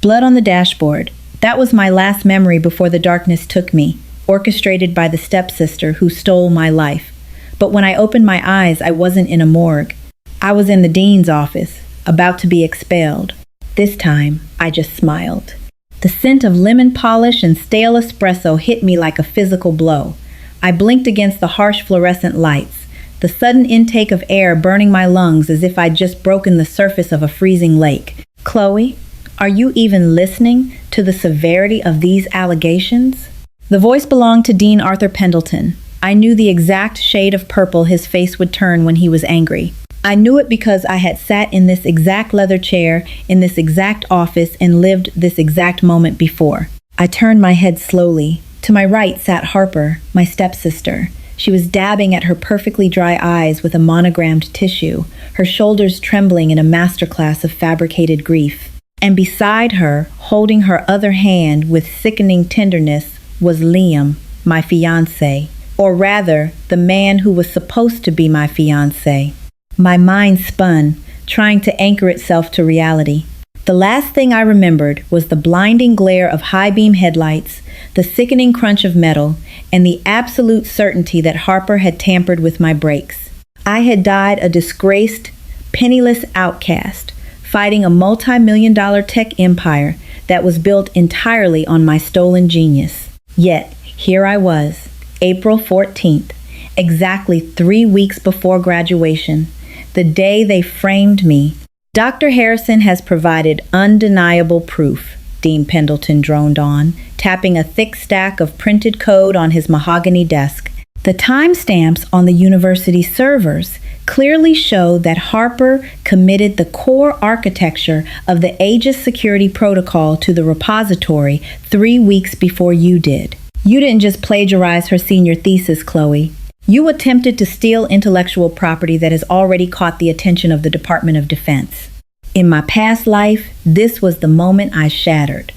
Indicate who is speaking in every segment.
Speaker 1: Blood on the dashboard. That was my last memory before the darkness took me, orchestrated by the stepsister who stole my life. But when I opened my eyes, I wasn't in a morgue. I was in the dean's office, about to be expelled. This time, I just smiled. The scent of lemon polish and stale espresso hit me like a physical blow. I blinked against the harsh fluorescent lights, the sudden intake of air burning my lungs as if I'd just broken the surface of a freezing lake. Chloe, are you even listening to the severity of these allegations? The voice belonged to Dean Arthur Pendleton. I knew the exact shade of purple his face would turn when he was angry. I knew it because I had sat in this exact leather chair, in this exact office, and lived this exact moment before. I turned my head slowly. To my right sat Harper, my stepsister. She was dabbing at her perfectly dry eyes with a monogrammed tissue, her shoulders trembling in a masterclass of fabricated grief. And beside her, holding her other hand with sickening tenderness, was Liam, my fiancé. Or rather, the man who was supposed to be my fiancé. My mind spun, trying to anchor itself to reality. The last thing I remembered was the blinding glare of high-beam headlights, the sickening crunch of metal, and the absolute certainty that Harper had tampered with my brakes. I had died a disgraced, penniless outcast, fighting a multi-million-dollar tech empire that was built entirely on my stolen genius. Yet, here I was, April 14th, exactly 3 weeks before graduation, the day they framed me. Dr. Harrison has provided undeniable proof, Dean Pendleton droned on, tapping a thick stack of printed code on his mahogany desk. The timestamps on the university servers clearly show that Harper committed the core architecture of the Aegis security protocol to the repository 3 weeks before you did. You didn't just plagiarize her senior thesis, Chloe. You attempted to steal intellectual property that has already caught the attention of the Department of Defense. In my past life, this was the moment I shattered.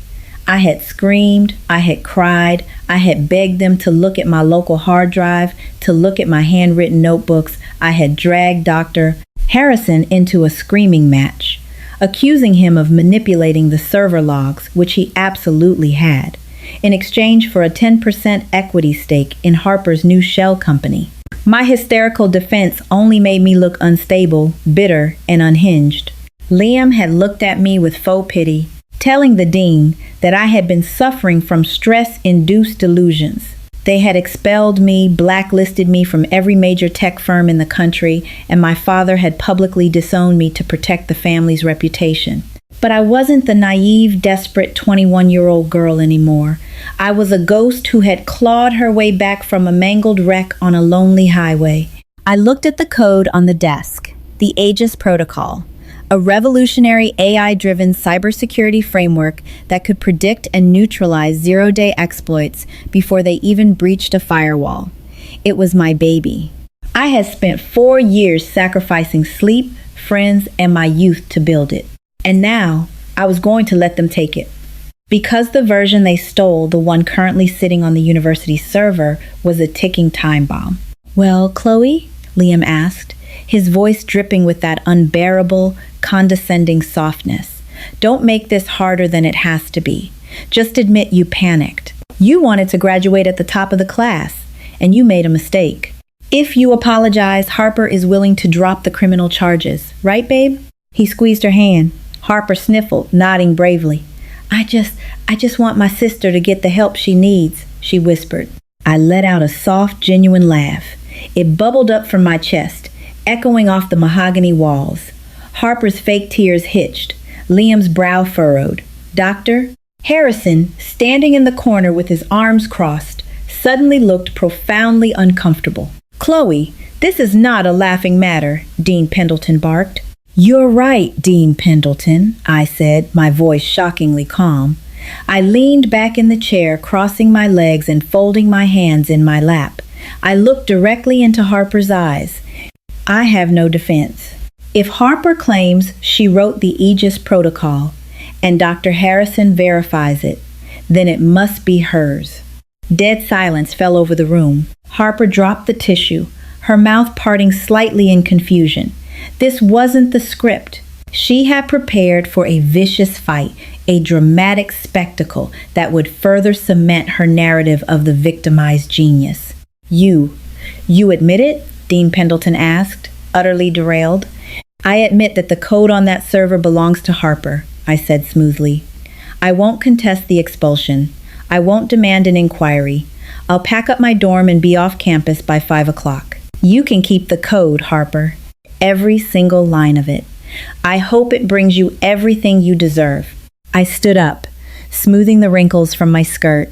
Speaker 1: I had screamed, I had cried, I had begged them to look at my local hard drive, to look at my handwritten notebooks. I had dragged Dr. Harrison into a screaming match, accusing him of manipulating the server logs, which he absolutely had, in exchange for a 10% equity stake in Harper's new shell company. My hysterical defense only made me look unstable, bitter, and unhinged. Liam had looked at me with faux pity, telling the dean that I had been suffering from stress-induced delusions. They had expelled me, blacklisted me from every major tech firm in the country, and my father had publicly disowned me to protect the family's reputation. But I wasn't the naive, desperate 21-year-old girl anymore. I was a ghost who had clawed her way back from a mangled wreck on a lonely highway. I looked at the code on the desk, the Aegis Protocol, a revolutionary AI-driven cybersecurity framework that could predict and neutralize zero-day exploits before they even breached a firewall. It was my baby. I had spent 4 years sacrificing sleep, friends, and my youth to build it. And now, I was going to let them take it. Because the version they stole, the one currently sitting on the university server, was a ticking time bomb. Well, Chloe? Liam asked, his voice dripping with that unbearable, condescending softness. Don't make this harder than it has to be. Just admit you panicked. You wanted to graduate at the top of the class, and you made a mistake. If you apologize, Harper is willing to drop the criminal charges. Right, babe? He squeezed her hand. Harper sniffled, nodding bravely. I just want my sister to get the help she needs, she whispered. I let out a soft, genuine laugh. It bubbled up from my chest, echoing off the mahogany walls. Harper's fake tears hitched. Liam's brow furrowed. Dr. Harrison, standing in the corner with his arms crossed, suddenly looked profoundly uncomfortable. Chloe, this is not a laughing matter, Dean Pendleton barked. You're right, Dean Pendleton, I said, my voice shockingly calm. I leaned back in the chair, crossing my legs and folding my hands in my lap. I looked directly into Harper's eyes. I have no defense. If Harper claims she wrote the Aegis protocol and Dr. Harrison verifies it, then it must be hers. Dead silence fell over the room. Harper dropped the tissue, her mouth parting slightly in confusion. This wasn't the script. She had prepared for a vicious fight, a dramatic spectacle that would further cement her narrative of the victimized genius. You admit it? Dean Pendleton asked, utterly derailed. I admit that the code on that server belongs to Harper, I said smoothly. I won't contest the expulsion. I won't demand an inquiry. I'll pack up my dorm and be off campus by 5 o'clock. You can keep the code, Harper. Every single line of it. I hope it brings you everything you deserve. I stood up, smoothing the wrinkles from my skirt.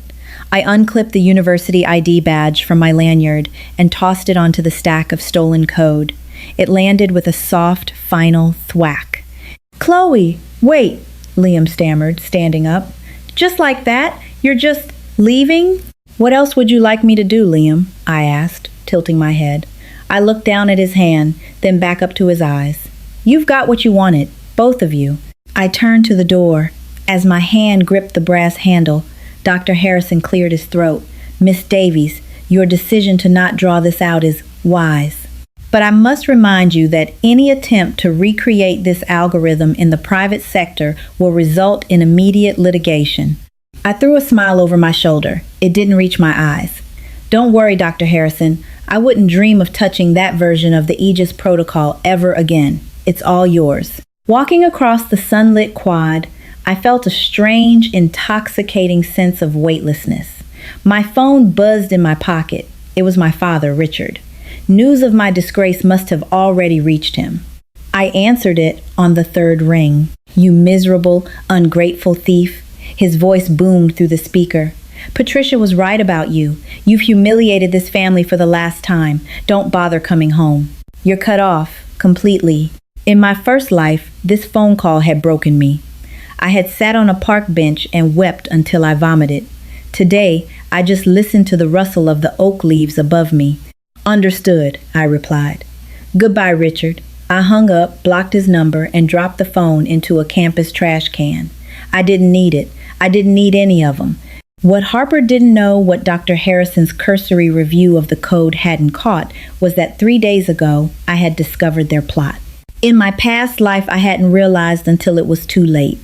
Speaker 1: I unclipped the university ID badge from my lanyard and tossed it onto the stack of stolen code. It landed with a soft, final thwack. Chloe, wait, Liam stammered, standing up. Just like that? You're just leaving? What else would you like me to do, Liam? I asked, tilting my head. I looked down at his hand, then back up to his eyes. You've got what you wanted, both of you. I turned to the door. As my hand gripped the brass handle, Dr. Harrison cleared his throat. Miss Davies, your decision to not draw this out is wise. But I must remind you that any attempt to recreate this algorithm in the private sector will result in immediate litigation. I threw a smile over my shoulder. It didn't reach my eyes. Don't worry, Dr. Harrison. I wouldn't dream of touching that version of the Aegis protocol ever again. It's all yours. Walking across the sunlit quad, I felt a strange, intoxicating sense of weightlessness. My phone buzzed in my pocket. It was my father, Richard. News of my disgrace must have already reached him. I answered it on the third ring. You miserable, ungrateful thief. His voice boomed through the speaker. Patricia was right about you. You've humiliated this family for the last time. Don't bother coming home. You're cut off, completely. In my first life, this phone call had broken me. I had sat on a park bench and wept until I vomited. Today, I just listened to the rustle of the oak leaves above me. Understood, I replied. Goodbye, Richard. I hung up, blocked his number, and dropped the phone into a campus trash can. I didn't need it. I didn't need any of them. What Harper didn't know, what Dr. Harrison's cursory review of the code hadn't caught, was that 3 days ago, I had discovered their plot. In my past life, I hadn't realized until it was too late.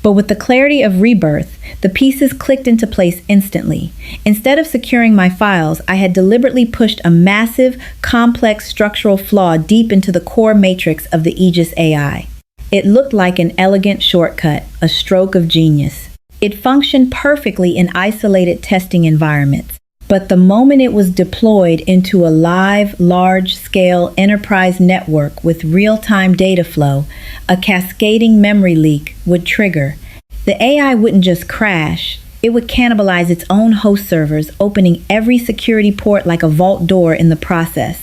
Speaker 1: But with the clarity of rebirth, the pieces clicked into place instantly. Instead of securing my files, I had deliberately pushed a massive, complex structural flaw deep into the core matrix of the Aegis AI. It looked like an elegant shortcut, a stroke of genius. It functioned perfectly in isolated testing environments. But the moment it was deployed into a live, large-scale enterprise network with real-time data flow, a cascading memory leak would trigger. The AI wouldn't just crash, it would cannibalize its own host servers, opening every security port like a vault door in the process.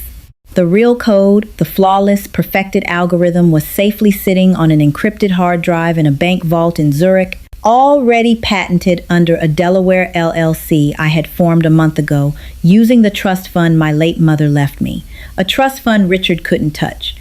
Speaker 1: The real code, the flawless, perfected algorithm, was safely sitting on an encrypted hard drive in a bank vault in Zurich, already patented under a Delaware LLC I had formed a month ago, using the trust fund my late mother left me. A trust fund Richard couldn't touch.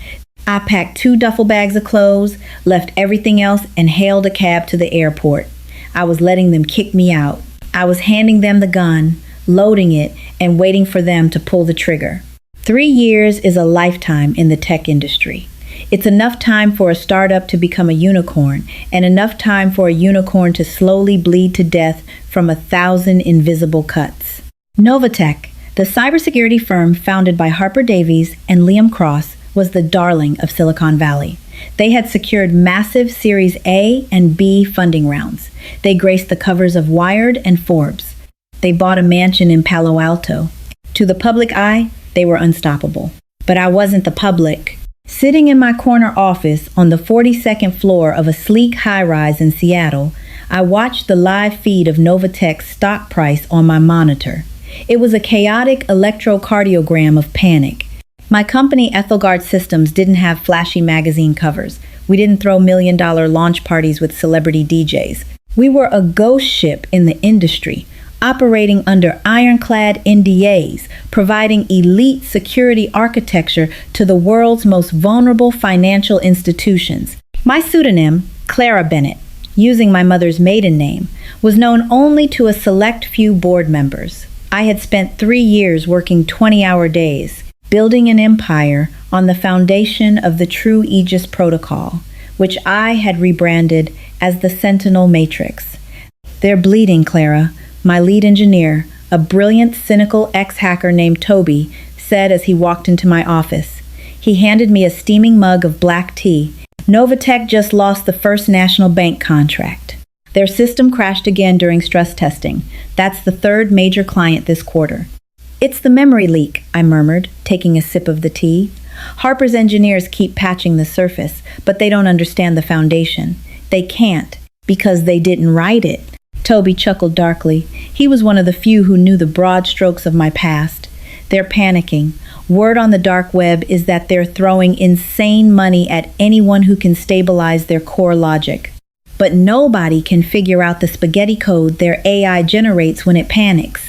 Speaker 1: I packed 2 duffel bags of clothes, left everything else, and hailed a cab to the airport. I was letting them kick me out. I was handing them the gun, loading it, and waiting for them to pull the trigger. 3 years is a lifetime in the tech industry. It's enough time for a startup to become a unicorn, and enough time for a unicorn to slowly bleed to death from 1,000 invisible cuts. Novatech, the cybersecurity firm founded by Harper Davies and Liam Cross, was the darling of Silicon Valley. They had secured massive Series A and B funding rounds. They graced the covers of Wired and Forbes. They bought a mansion in Palo Alto. To the public eye, they were unstoppable. But I wasn't the public. Sitting in my corner office on the 42nd floor of a sleek high-rise in Seattle, I watched the live feed of Novatech's stock price on my monitor. It was a chaotic electrocardiogram of panic. My company, Ethelgard Systems, didn't have flashy magazine covers. We didn't throw million-dollar launch parties with celebrity DJs. We were a ghost ship in the industry, operating under ironclad NDAs, providing elite security architecture to the world's most vulnerable financial institutions. My pseudonym, Clara Bennett, using my mother's maiden name, was known only to a select few board members. I had spent 3 years working 20-hour days, building an empire on the foundation of the true Aegis protocol. which I had rebranded as the Sentinel Matrix. "They're bleeding, Clara," my lead engineer, a brilliant, cynical ex-hacker named Toby, said as he walked into my office. He handed me a steaming mug of black tea. "Novatech just lost the first national bank contract. Their system crashed again during stress testing. That's the third major client this quarter." "It's the memory leak," I murmured, taking a sip of the tea. "Harper's engineers keep patching the surface, but they don't understand the foundation. They can't, because they didn't write it." Toby chuckled darkly. He was one of the few who knew the broad strokes of my past. "They're panicking. Word on the dark web is that they're throwing insane money at anyone who can stabilize their core logic. But nobody can figure out the spaghetti code their AI generates when it panics."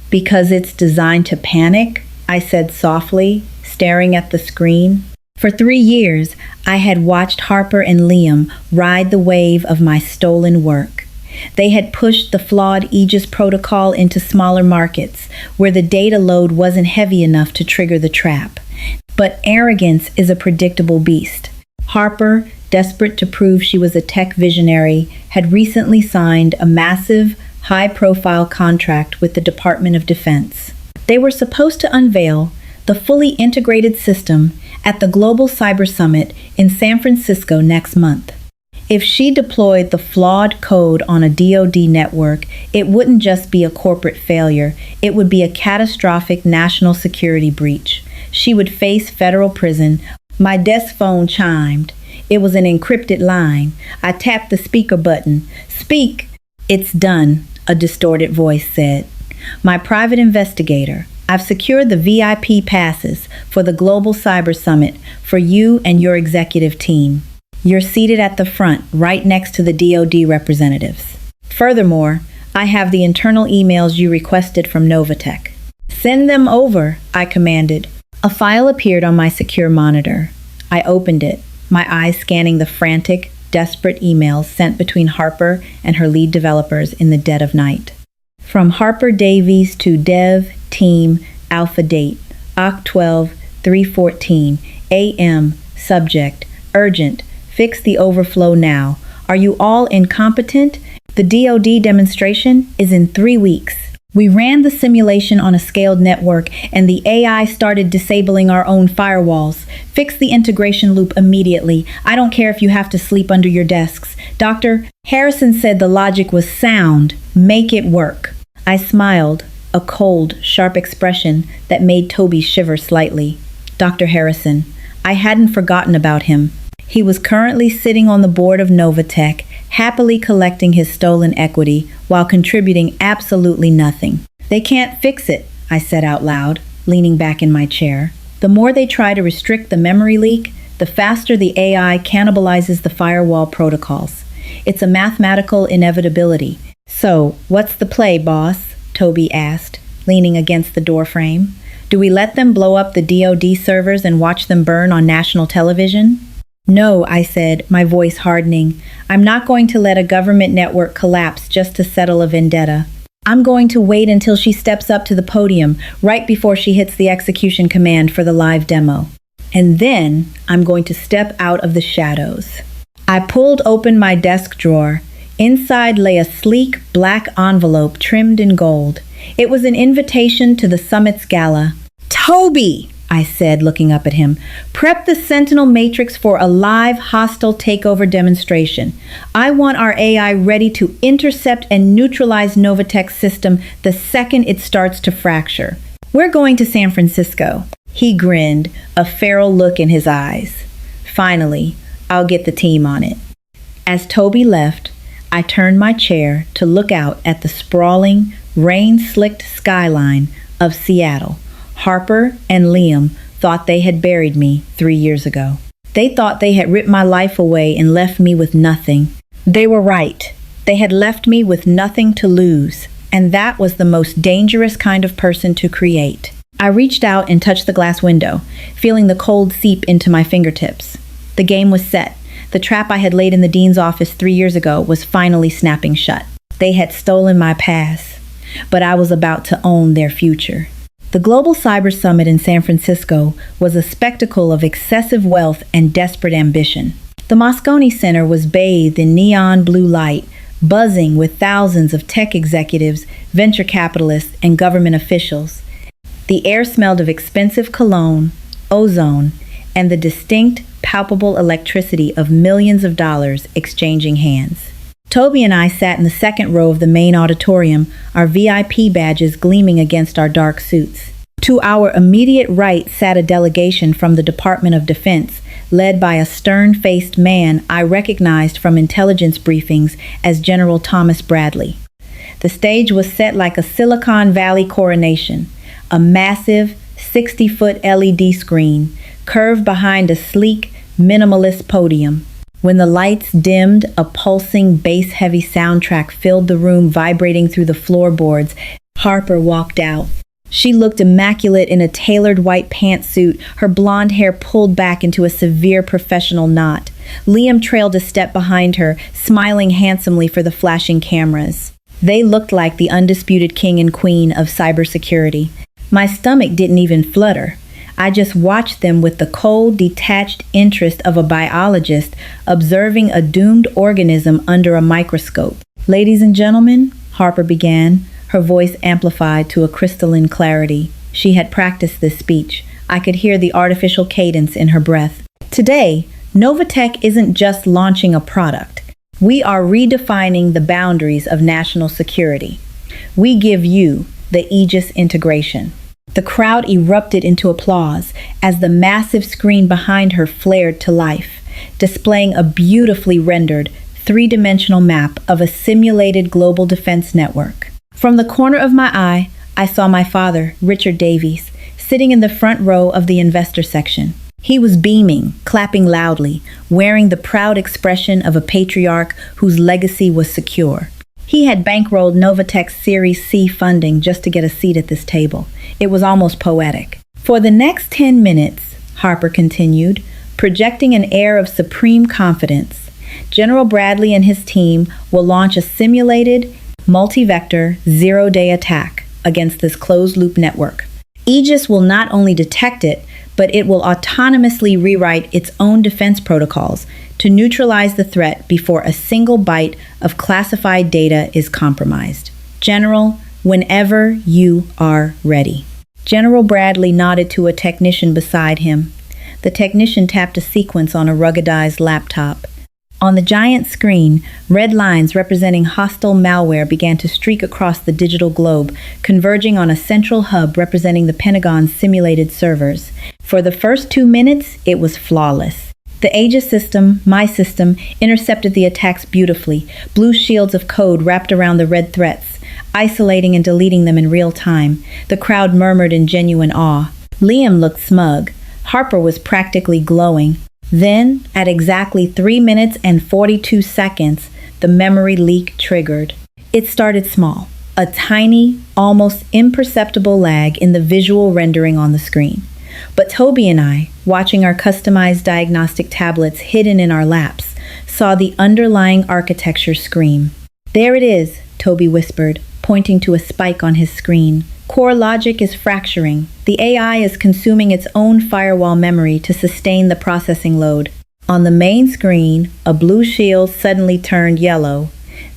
Speaker 1: "Because it's designed to panic?" I said softly, staring at the screen. For 3 years, I had watched Harper and Liam ride the wave of my stolen work. They had pushed the flawed Aegis protocol into smaller markets, where the data load wasn't heavy enough to trigger the trap. But arrogance is a predictable beast. Harper, desperate to prove she was a tech visionary, had recently signed a massive, high-profile contract with the Department of Defense. They were supposed to unveil the fully integrated system at the Global Cyber Summit in San Francisco next month. If she deployed the flawed code on a DoD network, it wouldn't just be a corporate failure, it would be a catastrophic national security breach. She would face federal prison. My desk phone chimed. It was an encrypted line. I tapped the speaker button. "Speak." "It's done," a distorted voice said. "My private investigator. I've secured the VIP passes for the Global Cyber Summit for you and your executive team. You're seated at the front, right next to the DoD representatives. Furthermore, I have the internal emails you requested from Novatech." "Send them over," I commanded. A file appeared on my secure monitor. I opened it, my eyes scanning the frantic, desperate emails sent between Harper and her lead developers in the dead of night. From Harper Davies to Dev Team Alpha Date, Oct 12, 3:14 a.m. Subject, urgent. Fix the overflow now. Are you all incompetent? The DoD demonstration is in 3 weeks. We ran the simulation on a scaled network, and the AI started disabling our own firewalls. Fix the integration loop immediately. I don't care if you have to sleep under your desks. Dr. Harrison said the logic was sound. Make it work. I smiled, a cold, sharp expression that made Toby shiver slightly. Dr. Harrison. I hadn't forgotten about him. He was currently sitting on the board of Novatech, happily collecting his stolen equity while contributing absolutely nothing. "They can't fix it," I said out loud, leaning back in my chair. "The more they try to restrict the memory leak, the faster the AI cannibalizes the firewall protocols. It's a mathematical inevitability." "So, what's the play, boss?" Toby asked, leaning against the doorframe. "Do we let them blow up the DoD servers and watch them burn on national television?" "No," I said, my voice hardening. "I'm not going to let a government network collapse just to settle a vendetta. I'm going to wait until she steps up to the podium, right before she hits the execution command for the live demo. And then I'm going to step out of the shadows." I pulled open my desk drawer. Inside lay a sleek black envelope trimmed in gold. It was an invitation to the summit's gala. "Toby!" I said, looking up at him. "Prep the Sentinel Matrix for a live hostile takeover demonstration. I want our AI ready to intercept and neutralize Novatech's system the second it starts to fracture. We're going to San Francisco." He grinned, a feral look in his eyes. "Finally, I'll get the team on it." As Toby left, I turned my chair to look out at the sprawling, rain-slicked skyline of Seattle. Harper and Liam thought they had buried me 3 years ago. They thought they had ripped my life away and left me with nothing. They were right. They had left me with nothing to lose, and that was the most dangerous kind of person to create. I reached out and touched the glass window, feeling the cold seep into my fingertips. The game was set. The trap I had laid in the dean's office 3 years ago was finally snapping shut. They had stolen my past, but I was about to own their future. The Global Cyber Summit in San Francisco was a spectacle of excessive wealth and desperate ambition. The Moscone Center was bathed in neon blue light, buzzing with thousands of tech executives, venture capitalists, and government officials. The air smelled of expensive cologne, ozone, and the distinct, palpable electricity of millions of dollars exchanging hands. Toby and I sat in the second row of the main auditorium, our VIP badges gleaming against our dark suits. To our immediate right sat a delegation from the Department of Defense, led by a stern-faced man I recognized from intelligence briefings as General Thomas Bradley. The stage was set like a Silicon Valley coronation, a massive 60-foot LED screen curved behind a sleek, minimalist podium. When the lights dimmed, a pulsing, bass-heavy soundtrack filled the room, vibrating through the floorboards. Harper walked out. She looked immaculate in a tailored white pantsuit, her blonde hair pulled back into a severe professional knot. Liam trailed a step behind her, smiling handsomely for the flashing cameras. They looked like the undisputed king and queen of cybersecurity. My stomach didn't even flutter. I just watched them with the cold, detached interest of a biologist observing a doomed organism under a microscope. "Ladies and gentlemen," Harper began, her voice amplified to a crystalline clarity. She had practiced this speech. I could hear the artificial cadence in her breath. "Today, Novatech isn't just launching a product. We are redefining the boundaries of national security. We give you the Aegis integration." The crowd erupted into applause as the massive screen behind her flared to life, displaying a beautifully rendered, three-dimensional map of a simulated global defense network. From the corner of my eye, I saw my father, Richard Davies, sitting in the front row of the investor section. He was beaming, clapping loudly, wearing the proud expression of a patriarch whose legacy was secure. He had bankrolled Novatech's Series C funding just to get a seat at this table. It was almost poetic. "For the next 10 minutes, Harper continued, projecting an air of supreme confidence, General Bradley and his team will launch a simulated, multi-vector, zero-day attack against this closed-loop network. Aegis will not only detect it, but it will autonomously rewrite its own defense protocols to neutralize the threat before a single byte of classified data is compromised. General, whenever you are ready." General Bradley nodded to a technician beside him. The technician tapped a sequence on a ruggedized laptop. On the giant screen, red lines representing hostile malware began to streak across the digital globe, converging on a central hub representing the Pentagon's simulated servers. For the first 2 minutes, it was flawless. The Aegis system, my system, intercepted the attacks beautifully, blue shields of code wrapped around the red threats, isolating and deleting them in real time. The crowd murmured in genuine awe. Liam looked smug. Harper was practically glowing. Then, at exactly 3 minutes and 42 seconds, the memory leak triggered. It started small, a tiny, almost imperceptible lag in the visual rendering on the screen. But Toby and I, watching our customized diagnostic tablets hidden in our laps, saw the underlying architecture scream. "There it is," Toby whispered, pointing to a spike on his screen. "Core logic is fracturing. The AI is consuming its own firewall memory to sustain the processing load." On the main screen, a blue shield suddenly turned yellow,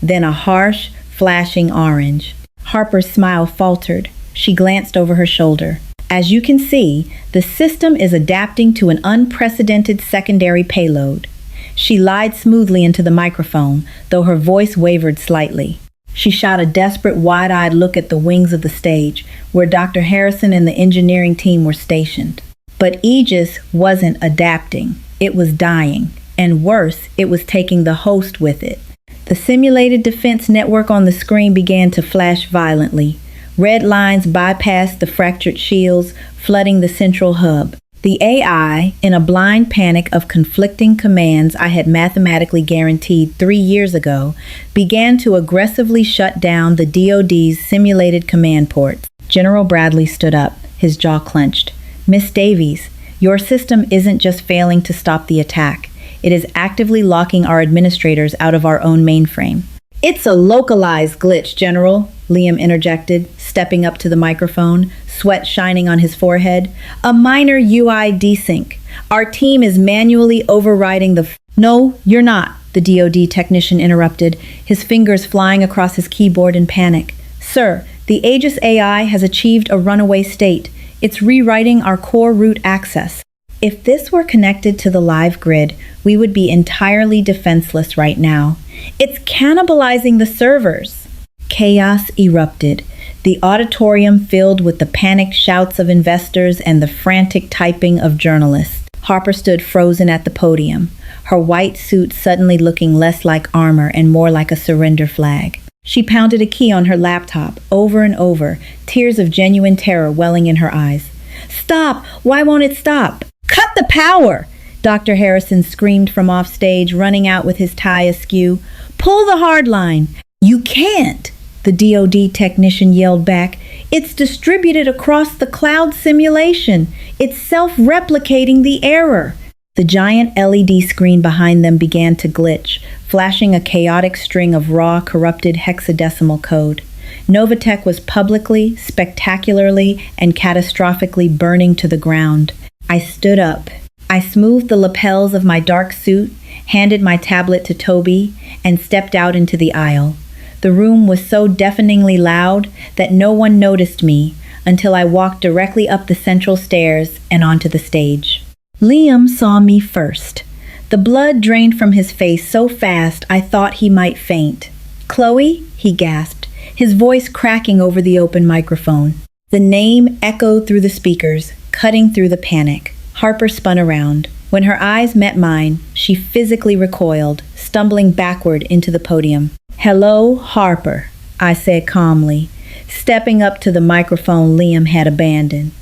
Speaker 1: then a harsh, flashing orange. Harper's smile faltered. She glanced over her shoulder. "As you can see, the system is adapting to an unprecedented secondary payload." She lied smoothly into the microphone, though her voice wavered slightly. She shot a desperate, wide-eyed look at the wings of the stage, where Dr. Harrison and the engineering team were stationed. But Aegis wasn't adapting. It was dying. And worse, it was taking the host with it. The simulated defense network on the screen began to flash violently. Red lines bypassed the fractured shields, flooding the central hub. The AI, in a blind panic of conflicting commands I had mathematically guaranteed 3 years ago, began to aggressively shut down the DoD's simulated command ports. General Bradley stood up, his jaw clenched. "Miss Davies, your system isn't just failing to stop the attack. It is actively locking our administrators out of our own mainframe." "It's a localized glitch, General," Liam interjected, stepping up to the microphone, sweat shining on his forehead. "A minor UI desync. Our team is manually overriding the No, you're not, the DoD technician interrupted, his fingers flying across his keyboard in panic. Sir, the Aegis AI has achieved a runaway state. It's rewriting our core root access. If this were connected to the live grid, we would be entirely defenseless right now. It's cannibalizing the servers. Chaos erupted. The auditorium filled with the panicked shouts of investors and the frantic typing of journalists. Harper stood frozen at the podium, her white suit suddenly looking less like armor and more like a surrender flag. She pounded a key on her laptop over and over, tears of genuine terror welling in her eyes. Stop! Why won't it stop? Cut the power! Dr. Harrison screamed from off stage, running out with his tie askew. Pull the hard line! You can't! The DoD technician yelled back. It's distributed across the cloud simulation. It's self-replicating the error. The giant LED screen behind them began to glitch, flashing a chaotic string of raw, corrupted hexadecimal code. Novatech was publicly, spectacularly, and catastrophically burning to the ground. I stood up. I smoothed the lapels of my dark suit, handed my tablet to Toby, and stepped out into the aisle. The room was so deafeningly loud that no one noticed me until I walked directly up the central stairs and onto the stage. Liam saw me first. The blood drained from his face so fast I thought he might faint. Chloe, he gasped, his voice cracking over the open microphone. The name echoed through the speakers, cutting through the panic. Harper spun around. When her eyes met mine, she physically recoiled, stumbling backward into the podium. Hello, Harper, I said calmly, stepping up to the microphone Liam had abandoned.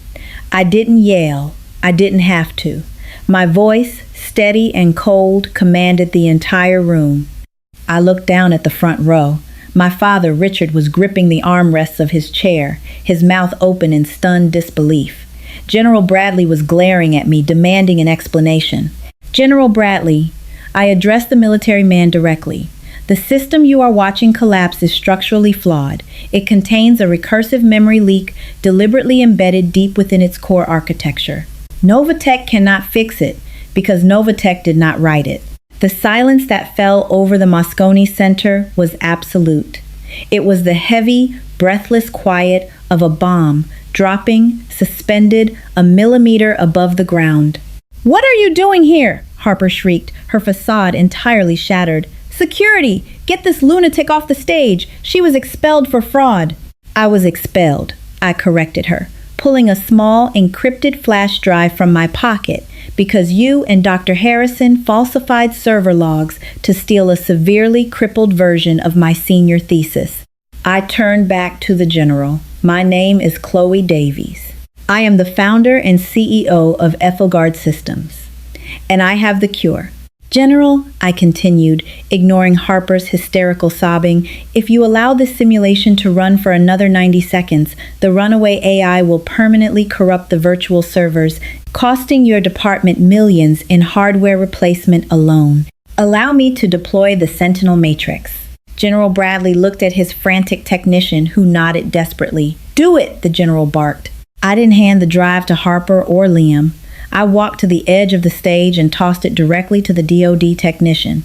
Speaker 1: I didn't yell. I didn't have to. My voice, steady and cold, commanded the entire room. I looked down at the front row. My father, Richard, was gripping the armrests of his chair, his mouth open in stunned disbelief. General Bradley was glaring at me, demanding an explanation. General Bradley, I addressed the military man directly. The system you are watching collapse is structurally flawed. It contains a recursive memory leak deliberately embedded deep within its core architecture. Novatech cannot fix it because Novatech did not write it. The silence that fell over the Moscone Center was absolute. It was the heavy, breathless quiet of a bomb dropping, suspended, a millimeter above the ground. What are you doing here? Harper shrieked, her facade entirely shattered. Security! Get this lunatic off the stage! She was expelled for fraud. I was expelled, I corrected her, pulling a small, encrypted flash drive from my pocket because you and Dr. Harrison falsified server logs to steal a severely crippled version of my senior thesis. I turned back to the general. My name is Chloe Davies. I am the founder and CEO of Ethelgard Systems, and I have the cure. General, I continued, ignoring Harper's hysterical sobbing, if you allow this simulation to run for another 90 seconds, the runaway AI will permanently corrupt the virtual servers, costing your department millions in hardware replacement alone. Allow me to deploy the Sentinel Matrix. General Bradley looked at his frantic technician, who nodded desperately. Do it, the general barked. I didn't hand the drive to Harper or Liam. I walked to the edge of the stage and tossed it directly to the DoD technician.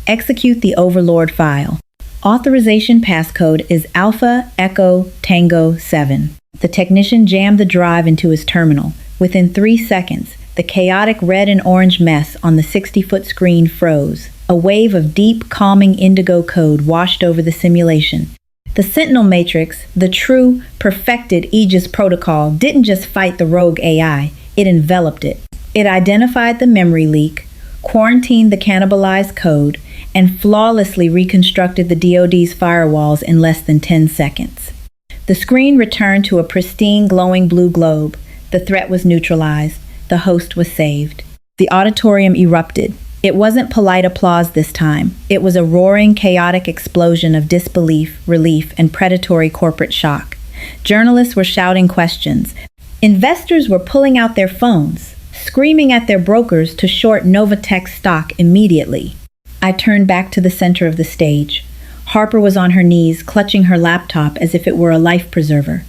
Speaker 1: Execute the Overlord file. Authorization passcode is Alpha Echo Tango 7. The technician jammed the drive into his terminal. Within 3 seconds, the chaotic red and orange mess on the 60-foot screen froze. A wave of deep, calming indigo code washed over the simulation. The Sentinel Matrix, the true, perfected Aegis protocol, didn't just fight the rogue AI. It enveloped it. It identified the memory leak, quarantined the cannibalized code, and flawlessly reconstructed the DoD's firewalls in less than 10 seconds. The screen returned to a pristine, glowing blue globe. The threat was neutralized. The host was saved. The auditorium erupted. It wasn't polite applause this time. It was a roaring, chaotic explosion of disbelief, relief, and predatory corporate shock. Journalists were shouting questions. Investors were pulling out their phones, screaming at their brokers to short Novatech stock immediately. I turned back to the center of the stage. Harper was on her knees, clutching her laptop as if it were a life preserver.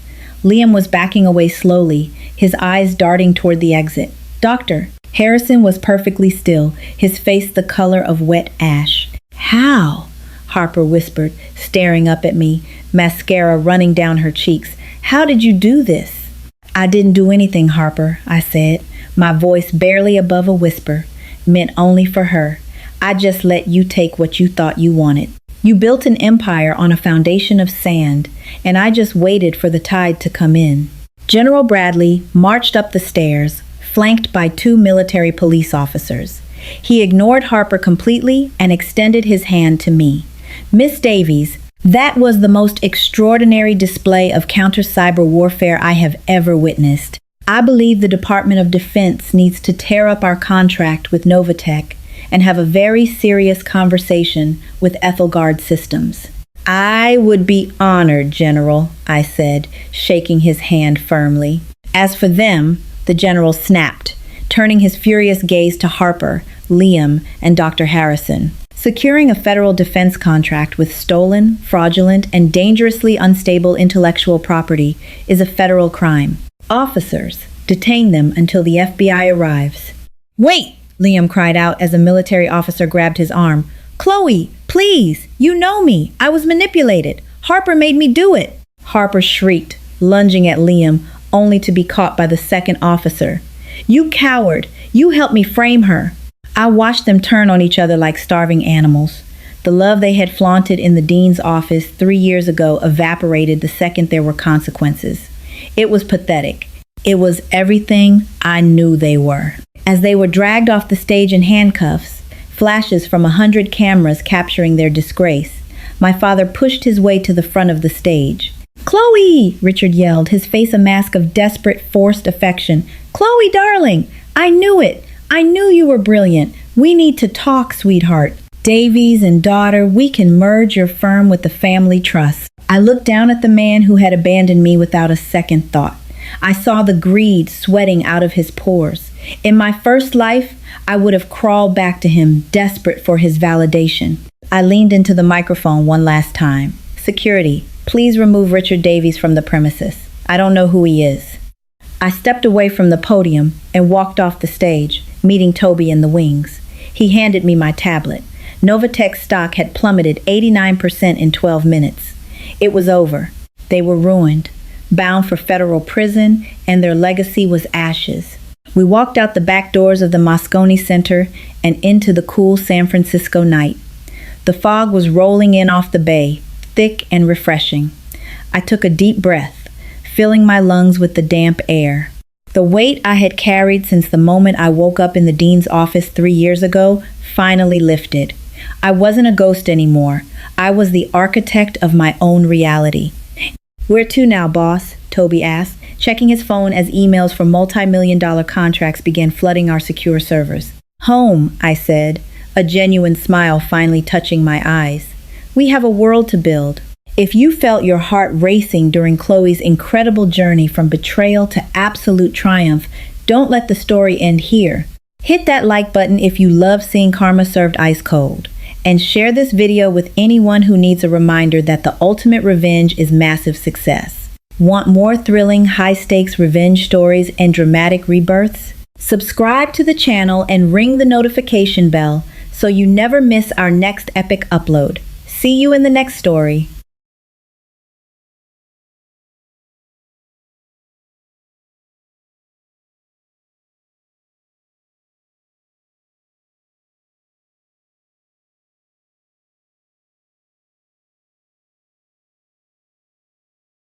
Speaker 1: Liam was backing away slowly, his eyes darting toward the exit. Doctor, Harrison was perfectly still, his face the color of wet ash. How? Harper whispered, staring up at me, mascara running down her cheeks. How did you do this? I didn't do anything, Harper, I said, my voice barely above a whisper, meant only for her. I just let you take what you thought you wanted. You built an empire on a foundation of sand, and I just waited for the tide to come in. General Bradley marched up the stairs, flanked by 2 military police officers. He ignored Harper completely and extended his hand to me. Miss Davies, that was the most extraordinary display of counter-cyber warfare I have ever witnessed. I believe the Department of Defense needs to tear up our contract with Novatech and have a very serious conversation with Ethelgard Systems. I would be honored, General, I said, shaking his hand firmly. As for them, the General snapped, turning his furious gaze to Harper, Liam, and Dr. Harrison. Securing a federal defense contract with stolen, fraudulent, and dangerously unstable intellectual property is a federal crime. Officers, detain them until the FBI arrives. Wait! Liam cried out as a military officer grabbed his arm. Chloe, please! You know me! I was manipulated! Harper made me do it! Harper shrieked, lunging at Liam, only to be caught by the second officer. You coward! You helped me frame her! I watched them turn on each other like starving animals. The love they had flaunted in the dean's office 3 years ago evaporated the second there were consequences. It was pathetic. It was everything I knew they were. As they were dragged off the stage in handcuffs, flashes from 100 cameras capturing their disgrace, my father pushed his way to the front of the stage. Chloe! Richard yelled, his face a mask of desperate, forced affection. Chloe, darling! I knew it! I knew you were brilliant. We need to talk, sweetheart. Davies and daughter, we can merge your firm with the family trust. I looked down at the man who had abandoned me without a second thought. I saw the greed sweating out of his pores. In my first life, I would have crawled back to him, desperate for his validation. I leaned into the microphone one last time. Security, please remove Richard Davies from the premises. I don't know who he is. I stepped away from the podium and walked off the stage, meeting Toby in the wings. He handed me my tablet. Novatech stock had plummeted 89% in 12 minutes. It was over. They were ruined, bound for federal prison, and their legacy was ashes. We walked out the back doors of the Moscone Center and into the cool San Francisco night. The fog was rolling in off the bay, thick and refreshing. I took a deep breath, filling my lungs with the damp air. The weight I had carried since the moment I woke up in the dean's office 3 years ago finally lifted. I wasn't a ghost anymore. I was the architect of my own reality. Where to now, boss? Toby asked, checking his phone as emails for multi-million-dollar contracts began flooding our secure servers. Home, I said, a genuine smile finally touching my eyes. We have a world to build. If you felt your heart racing during Chloe's incredible journey from betrayal to absolute triumph, don't let the story end here. Hit that like button if you love seeing karma served ice cold. And share this video with anyone who needs a reminder that the ultimate revenge is massive success. Want more thrilling, high-stakes revenge stories and dramatic rebirths? Subscribe to the channel and ring the notification bell so you never miss our next epic upload. See you in the next story.